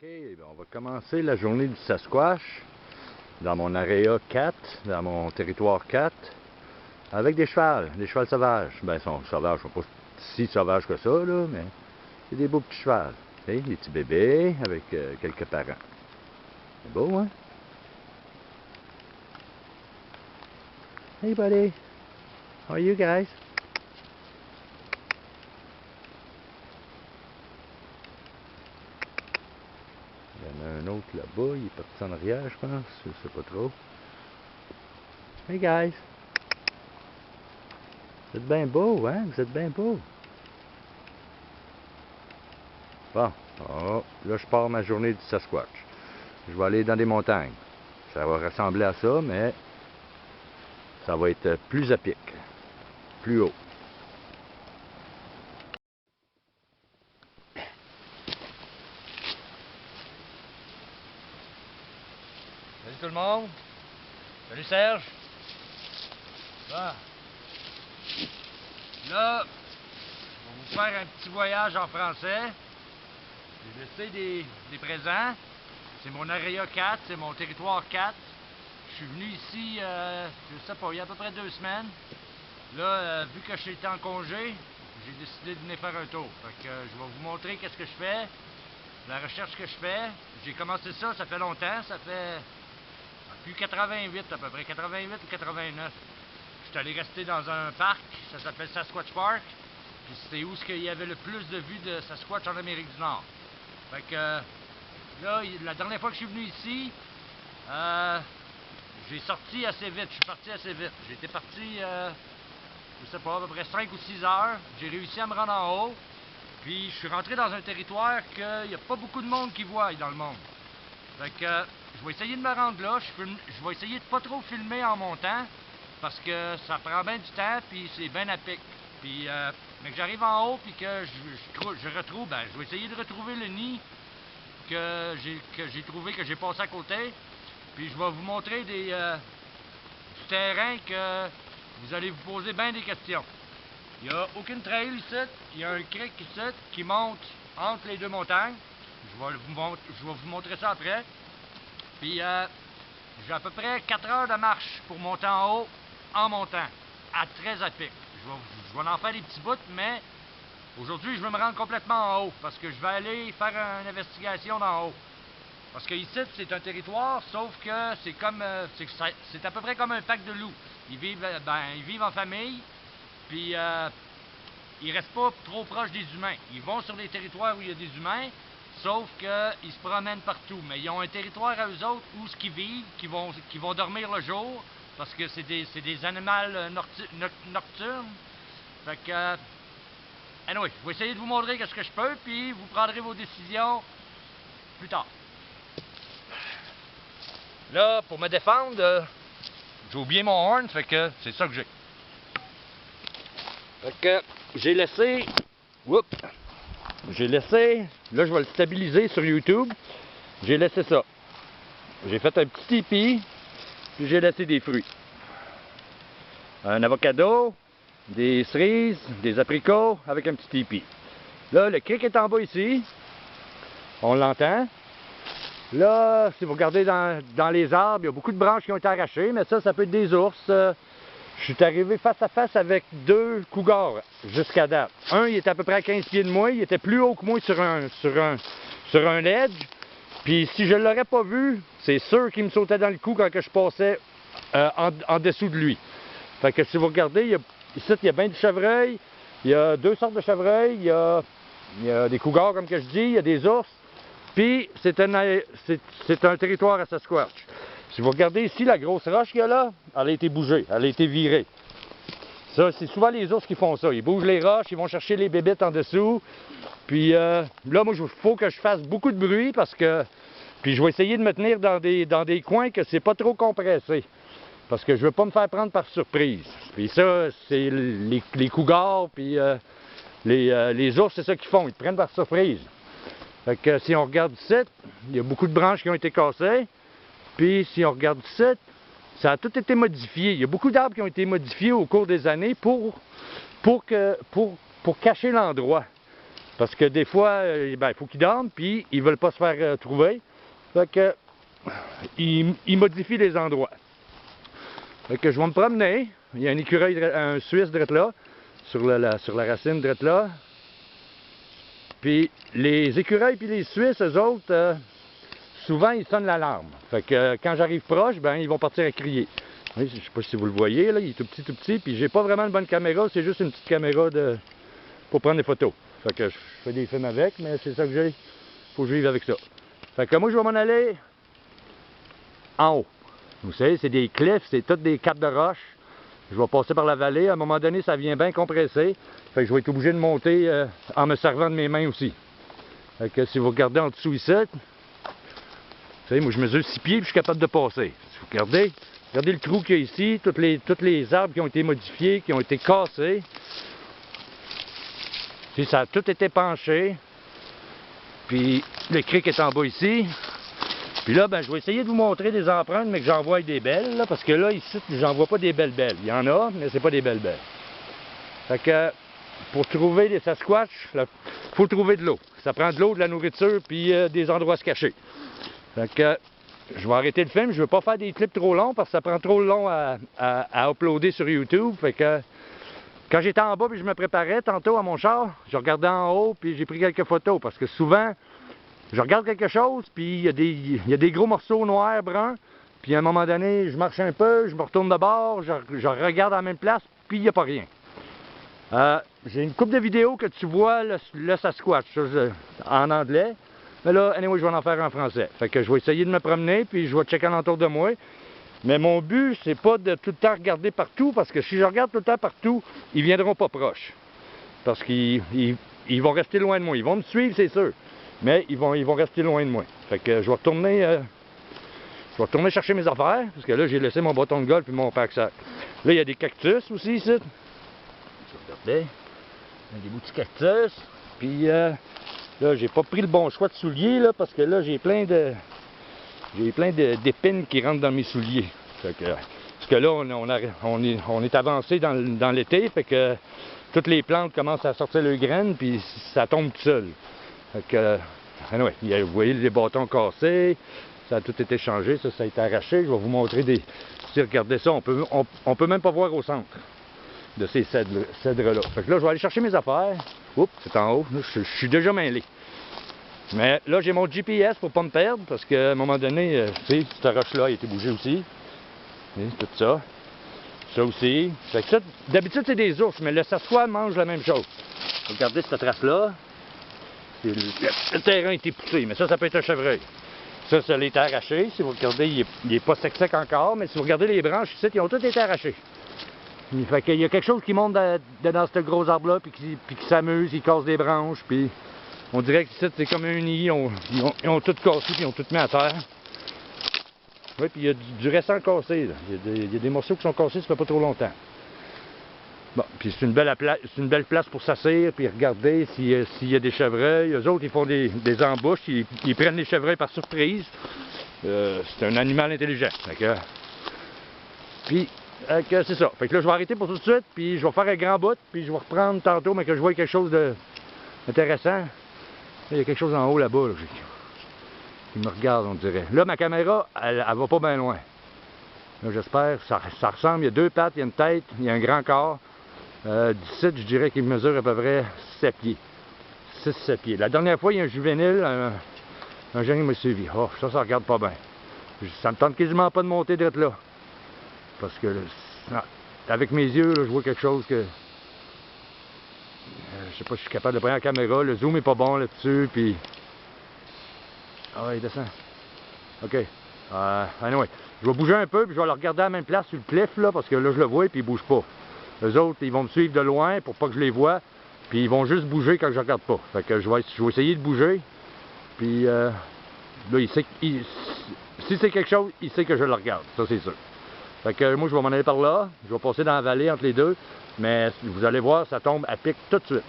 OK, ben, on va commencer la journée du Sasquatch dans mon area 4, dans mon territoire 4, avec des chevals sauvages. Ben, ils sont sauvages, ils sont pas si sauvages que ça, là, mais c'est des beaux petits chevals. Okay? Des petits bébés avec quelques parents. C'est beau, hein? Hey, buddy! How are you guys? Il y en a un autre là-bas, il est parti en arrière, je pense, je sais pas trop. Hey guys! Vous êtes bien beau, hein? Vous êtes bien beau. Bon, oh, là je pars ma journée du Sasquatch. Je vais aller dans des montagnes. Ça va ressembler à ça, mais ça va être plus à pic, plus haut. Salut tout le monde. Salut Serge. Bon. Là, on va vous faire un petit voyage en français. J'ai laissé des présents. C'est mon area 4, c'est mon territoire 4. Je suis venu ici, je sais pas, il y a à peu près 2 semaines. Là, vu que j'étais en congé, j'ai décidé de venir faire un tour. Fait que je vais vous montrer qu'est-ce que je fais, la recherche que je fais. J'ai commencé ça fait longtemps, ça fait depuis 88 à peu près, 88 ou 89. Je suis allé rester dans un parc, ça s'appelle Sasquatch Park. Puis c'était où il y avait le plus de vues de Sasquatch en Amérique du Nord. Fait que là, la dernière fois que je suis venu ici, j'ai sorti assez vite, je suis parti assez vite. J'étais parti, je sais pas, à peu près 5 ou 6 heures. J'ai réussi à me rendre en haut. Puis je suis rentré dans un territoire qu'il n'y a pas beaucoup de monde qui voit dans le monde. Fait que je vais essayer de me rendre là. Je vais essayer de pas trop filmer en montant parce que ça prend bien du temps puis c'est bien à pic. Puis mais que j'arrive en haut puis que je retrouve, ben je vais essayer de retrouver le nid que j'ai trouvé, que j'ai passé à côté. Puis je vais vous montrer du terrain que vous allez vous poser bien des questions. Il n'y a aucune trail ici, il y a un creek ici qui monte entre les deux montagnes. Je vais vous montrer ça après. Puis j'ai à peu près 4 heures de marche pour monter en haut, en montant, à très à pic. Je vais en faire des petits bouts, mais aujourd'hui je vais me rendre complètement en haut parce que je vais aller faire une investigation d'en haut. Parce que ici c'est un territoire, sauf que c'est comme c'est à peu près comme un pack de loups. Ils vivent en famille, puis ils restent pas trop proches des humains. Ils vont sur les territoires où il y a des humains, sauf qu'ils se promènent partout. Mais ils ont un territoire à eux autres où ils vivent, qui vont dormir le jour, parce que c'est des animaux nocturnes. Fait que, anyway, je vais essayer de vous montrer ce que je peux, puis vous prendrez vos décisions plus tard. Là, pour me défendre, j'ai oublié mon horn, fait que c'est ça que j'ai. Fait que j'ai laissé, là je vais le stabiliser sur YouTube, j'ai laissé ça. J'ai fait un petit tipi, puis j'ai laissé des fruits. Un avocado, des cerises, des apricots avec un petit tipi. Là, le creek est en bas ici, on l'entend. Là, si vous regardez dans les arbres, il y a beaucoup de branches qui ont été arrachées, mais ça peut être des ours. Je suis arrivé face à face avec 2 cougars jusqu'à date. Un, il était à peu près à 15 pieds de moi, il était plus haut que moi sur un ledge. Puis si je ne l'aurais pas vu, c'est sûr qu'il me sautait dans le cou quand je passais en dessous de lui. Fait que si vous regardez, ici il y a bien du chevreuil, il y a 2 sortes de chevreuil, il y a des cougars comme que je dis, il y a des ours. Puis c'est un territoire à Sasquatch. Si vous regardez ici, la grosse roche qu'il y a là, elle a été bougée, elle a été virée. Ça, c'est souvent les ours qui font ça. Ils bougent les roches, ils vont chercher les bébites en dessous. Puis là, moi, il faut que je fasse beaucoup de bruit parce que... Puis je vais essayer de me tenir dans des coins que c'est pas trop compressé. Parce que je veux pas me faire prendre par surprise. Puis ça, c'est les cougars, puis les ours, c'est ça qu'ils font, ils te prennent par surprise. Fait que si on regarde ici, il y a beaucoup de branches qui ont été cassées. Puis si on regarde ici, ça a tout été modifié. Il y a beaucoup d'arbres qui ont été modifiés au cours des années pour cacher l'endroit. Parce que des fois, il faut qu'ils dorment, puis ils veulent pas se faire trouver. Fait que, ils modifient les endroits. Fait que je vais me promener. Il y a un écureuil, un Suisse drette là, sur la racine drette là. Puis les écureuils puis les Suisses, eux autres, souvent ils sonnent l'alarme. Fait que quand j'arrive proche, ben ils vont partir à crier. Oui, je sais pas si vous le voyez, là, il est tout petit, puis j'ai pas vraiment une bonne caméra, c'est juste une petite caméra pour prendre des photos. Fait que je fais des films avec, mais c'est ça que j'ai. Faut que je vive avec ça. Fait que moi je vais m'en aller en haut. Vous savez, c'est des cliffs, c'est toutes des capes de roche. Je vais passer par la vallée. À un moment donné, ça vient bien compressé. Fait que je vais être obligé de monter en me servant de mes mains aussi. Fait que si vous regardez en dessous ici, vous savez, moi je mesure 6 pieds et je suis capable de passer. Si vous regardez le trou qu'il y a ici, tous les arbres qui ont été modifiés, qui ont été cassés. Puis ça a tout été penché. Puis le cric est en bas ici. Puis là, ben, je vais essayer de vous montrer des empreintes, mais que j'envoie des belles, là, parce que là, ici, j'en vois pas des belles. Il y en a, mais c'est pas des belles. Fait que, pour trouver des Sasquatch, il faut trouver de l'eau. Ça prend de l'eau, de la nourriture, puis des endroits à se cacher. Fait que, je vais arrêter le film. Je veux pas faire des clips trop longs, parce que ça prend trop long à uploader sur YouTube. Fait que, quand j'étais en bas, puis je me préparais tantôt à mon char, je regardais en haut, puis j'ai pris quelques photos, parce que souvent, je regarde quelque chose, puis il y a des gros morceaux noirs, bruns, puis à un moment donné, je marche un peu, je me retourne de bord, je regarde à la même place, puis il n'y a pas rien. J'ai une couple de vidéos que tu vois le Sasquatch, en anglais, mais là, anyway, je vais en faire en français. Fait que je vais essayer de me promener, puis je vais checker alentour de moi. Mais mon but, c'est pas de tout le temps regarder partout, parce que si je regarde tout le temps partout, ils viendront pas proches. Parce qu'ils vont rester loin de moi. Ils vont me suivre, c'est sûr. Mais ils vont rester loin de moi. Fait que je vais retourner chercher mes affaires, parce que là, j'ai laissé mon bâton de golf et mon pack-sac. Là, il y a des cactus aussi, ici. Regardez. Il y a des petits cactus. Puis là, j'ai pas pris le bon choix de souliers, là, parce que là, j'ai plein d'épines qui rentrent dans mes souliers. Fait que, parce que là, on est avancé dans l'été, fait que toutes les plantes commencent à sortir leurs graines, puis ça tombe tout seul. Fait que, anyway, vous voyez les bâtons cassés, ça a tout été changé, ça a été arraché. Je vais vous montrer des... Si regardez ça, on peut même pas voir au centre de ces cèdres-là. Fait que là, je vais aller chercher mes affaires. Oups, c'est en haut, là, je suis déjà mêlé. Mais là, j'ai mon GPS pour pas me perdre, parce qu'à un moment donné, tu sais, cette roche-là a été bougée aussi. Tout ça. Ça aussi. Fait que ça, d'habitude, c'est des ours, mais le Sasquatch mange la même chose. Regardez cette trace-là. Le terrain a été poussé, mais ça peut être un chevreuil. Ça a été arraché. Si vous regardez, il n'est pas sec encore, mais si vous regardez les branches ici, ils ont toutes été arrachées. Fait qu'il y a quelque chose qui monte dans ce gros arbre-là, puis qui s'amuse, il casse des branches, puis on dirait que c'est comme un nid, ils ont tout cassé, puis ils ont tout mis à terre. Oui, puis il y a du récent cassé, là. Il y a des morceaux qui sont cassés, ça fait pas trop longtemps. Bon, puis c'est une belle place pour s'asseoir, puis regarder s'il y a des chevreuils. Eux autres, ils font des embouches, ils prennent les chevreuils par surprise. C'est un animal intelligent. Puis, c'est ça. Fait que là, je vais arrêter pour tout de suite, puis je vais faire un grand bout, puis je vais reprendre tantôt, mais que je vois quelque chose d'intéressant. Il y a quelque chose en haut là-bas, là, qui me regarde, on dirait. Là, ma caméra, elle va pas bien loin. Là, j'espère, ça ressemble, il y a deux pattes, il y a une tête, il y a un grand corps. D'ici, je dirais qu'il mesure à peu près 7 pieds. 6-7 pieds. La dernière fois, il y a un juvénile, un jeune qui m'a suivi. Oh, ça regarde pas bien. Ça me tente quasiment pas de monter d'être là. Parce que, avec mes yeux, là, je vois quelque chose que... je sais pas si je suis capable de prendre la caméra. Le zoom est pas bon là-dessus, puis... Ah ouais, il descend. OK. Anyway, je vais bouger un peu, puis je vais le regarder à la même place sur le cliff, là, parce que là, je le vois, puis il bouge pas. Eux autres, ils vont me suivre de loin pour pas que je les voie, puis ils vont juste bouger quand je regarde pas. Fait que je vais essayer de bouger, puis là, si c'est quelque chose, il sait que je le regarde, ça c'est sûr. Fait que moi, je vais m'en aller par là, je vais passer dans la vallée entre les deux, mais vous allez voir, ça tombe à pic tout de suite.